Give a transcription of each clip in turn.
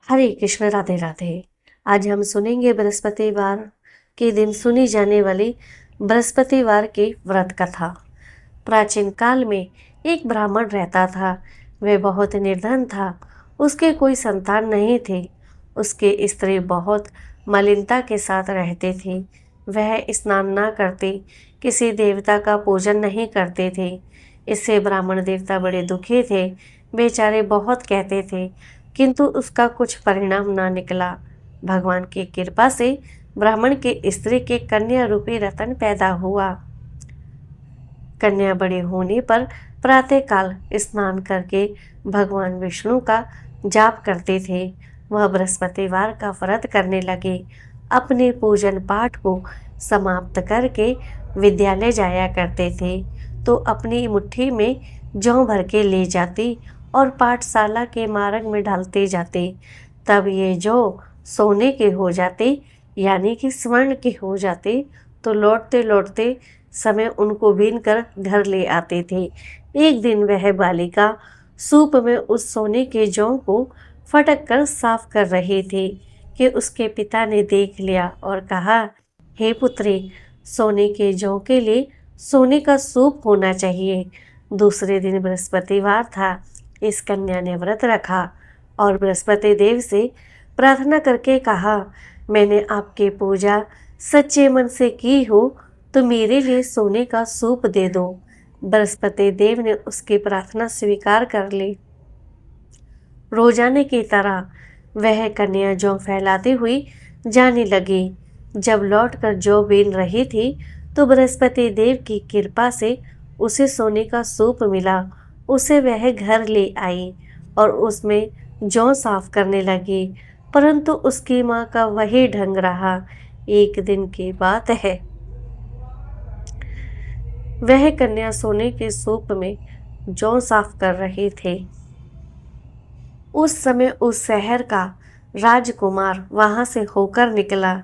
हरे कृष्ण, राधे राधे। आज हम सुनेंगे बृहस्पतिवार के दिन सुनी जाने वाली बृहस्पतिवार की व्रत कथा। प्राचीन काल में एक ब्राह्मण रहता था। वह बहुत निर्धन था। उसके कोई संतान नहीं थे। उसके स्त्री बहुत मलिनता के साथ रहते थे। वह स्नान न करते, किसी देवता का पूजन नहीं करते थे। इससे ब्राह्मण देवता बड़े दुखी थे। बेचारे बहुत कहते थे, किंतु उसका कुछ परिणाम न निकला। भगवान की कृपा से ब्राह्मण के स्त्री के कन्या रूपी रतन पैदा हुआ। कन्या बड़े होने पर प्रातःकाल स्नान करके भगवान विष्णु का जाप करते थे। वह बृहस्पतिवार का व्रत करने लगे। अपने पूजन पाठ को समाप्त करके विद्यालय जाया करते थे तो अपनी मुट्ठी में जौ भर के ले जाती और पाठशाला के मार्ग में डालते जाते। तब ये जौ सोने के हो जाते, यानी कि स्वर्ण के हो जाते। तो लौटते लौटते समय उनको बीन कर घर ले आते थे। एक दिन वह बालिका सूप में उस सोने के जौ को फटक कर साफ कर रही थी कि उसके पिता ने देख लिया और कहा, हे पुत्री, सोने के जौ के लिए सोने का सूप होना चाहिए। दूसरे दिन बृहस्पतिवार था। इस कन्या ने व्रत रखा और बृहस्पति देव से प्रार्थना करके कहा, मैंने आपकी पूजा सच्चे मन से की हो तो मेरे लिए सोने का सूप दे दो। बृहस्पति देव ने उसकी प्रार्थना स्वीकार कर ली। रोजाने की तरह वह कन्या जौ फैलाती हुई जाने लगी। जब लौटकर जौ बीन रही थी तो बृहस्पति देव की कृपा से उसे सोने का सूप मिला। उसे वह घर ले आई और उसमें जौ साफ करने लगी, परंतु उसकी माँ का वही ढंग रहा। एक दिन की बात है, वह कन्या सोने के सूप में जौ साफ कर रही थी। उस समय उस शहर का राजकुमार वहां से होकर निकला।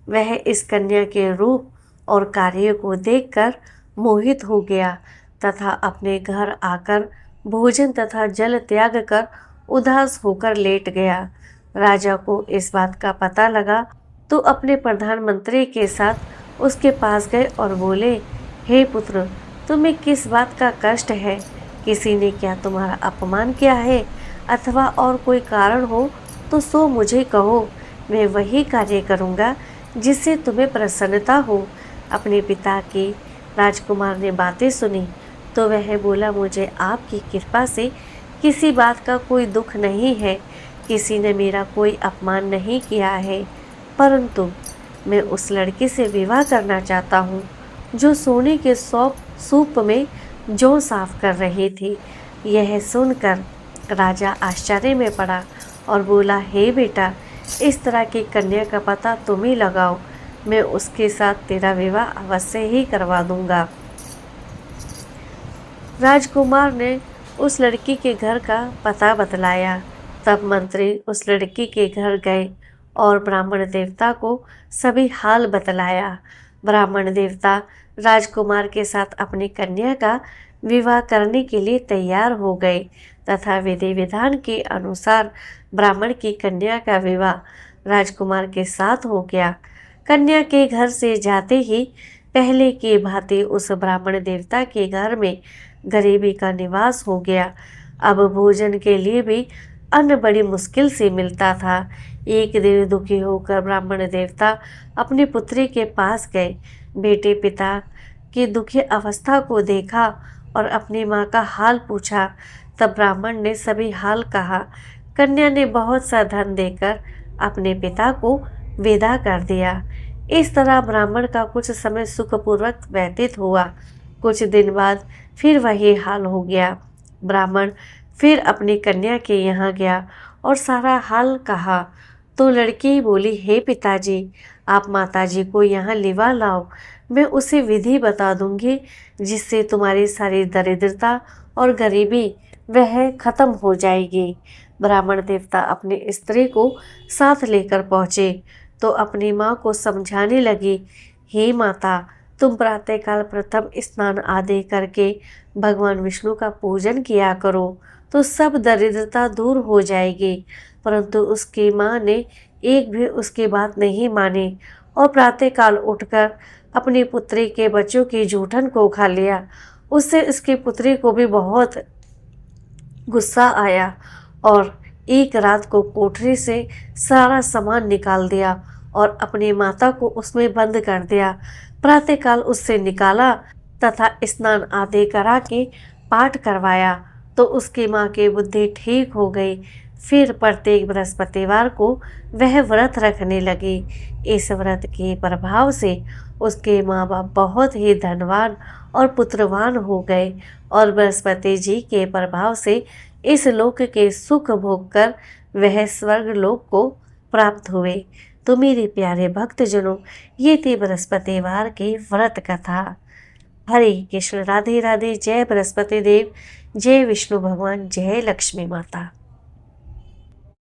वह इस कन्या के रूप और कार्य को देखकर मोहित हो गया तथा अपने घर आकर भोजन तथा जल त्याग कर उदास होकर लेट गया। राजा को इस बात का पता लगा तो अपने प्रधानमंत्री के साथ उसके पास गए और बोले, हे पुत्र, तुम्हें किस बात का कष्ट है? किसी ने क्या तुम्हारा अपमान किया है अथवा और कोई कारण हो तो सो मुझे कहो। मैं वही कार्य करूँगा जिससे तुम्हें प्रसन्नता हो। अपने पिता की राजकुमार ने बातें सुनी तो वह बोला, मुझे आपकी कृपा से किसी बात का कोई दुख नहीं है। किसी ने मेरा कोई अपमान नहीं किया है, परंतु मैं उस लड़की से विवाह करना चाहता हूँ जो सोने के सूप में जौ साफ कर रही थी। यह सुनकर राजा आश्चर्य में पड़ा और बोला, हे बेटा, इस तरह की कन्या का पता तुम ही लगाओ। मैं उसके साथ तेरा विवाह अवश्य ही करवा दूंगा। राजकुमार ने उस लड़की के घर का पता बतलाया। तब मंत्री उस लड़की के घर गए और ब्राह्मण देवता को सभी हाल बतलाया। ब्राह्मण देवता राजकुमार के साथ अपनी कन्या का विवाह करने के लिए तैयार हो गए तथा विधि विधान के अनुसार ब्राह्मण की कन्या का विवाह राजकुमार के साथ हो गया। कन्या के घर से जाते ही पहले की भांति उस ब्राह्मण देवता के घर में गरीबी का निवास हो गया। अब भोजन के लिए भी अन्न बड़ी मुश्किल से मिलता था। एक दिन दुखी होकर ब्राह्मण देवता अपनी पुत्री के पास गए। बेटे पिता की दुखी अवस्था को देखा और अपनी माँ का हाल पूछा। तब ब्राह्मण ने सभी हाल कहा। कन्या ने बहुत सा धन देकर अपने पिता को विदा कर दिया। इस तरह ब्राह्मण का कुछ समय सुखपूर्वक व्यतीत हुआ। कुछ दिन बाद फिर वही हाल हो गया। ब्राह्मण फिर अपनी कन्या के यहाँ गया और सारा हाल कहा तो लड़की बोली, हे पिताजी, आप माताजी को यहाँ लिवा लाओ। मैं उसे विधि बता दूंगी जिससे तुम्हारी सारी दरिद्रता और गरीबी वह खत्म हो जाएगी। ब्राह्मण देवता अपनी स्त्री को साथ लेकर पहुँचे तो अपनी माँ को समझाने लगी, हे माता, तुम प्रातःकाल प्रथम स्नान आदि करके भगवान विष्णु का पूजन किया करो तो सब दरिद्रता दूर हो जाएगी। परंतु उसकी माँ ने एक भी उसकी बात नहीं मानी और प्रातःकाल उठकर अपनी पुत्री के बच्चों की जूठन को खा लिया। उससे उसकी पुत्री को भी बहुत गुस्सा आया और एक रात को कोठरी से सारा सामान निकाल दिया और अपनी माता को उसमें बंद कर दिया। प्रातःकाल उससे निकाला तथा स्नान आदि करा के पाठ करवाया तो उसकी माँ की बुद्धि ठीक हो गई। फिर प्रत्येक बृहस्पतिवार को वह व्रत रखने लगी। इस व्रत के प्रभाव से उसके माँ बाप बहुत ही धनवान और पुत्रवान हो गए और बृहस्पति जी के प्रभाव से इस लोक के सुख भोग कर वह स्वर्ग लोक को प्राप्त हुए। तो मेरे प्यारे भक्तजनों, ये थी बृहस्पतिवार की व्रत कथा। हरे कृष्ण, राधे राधे। जय बृहस्पति देव, जय विष्णु भगवान, जय लक्ष्मी माता।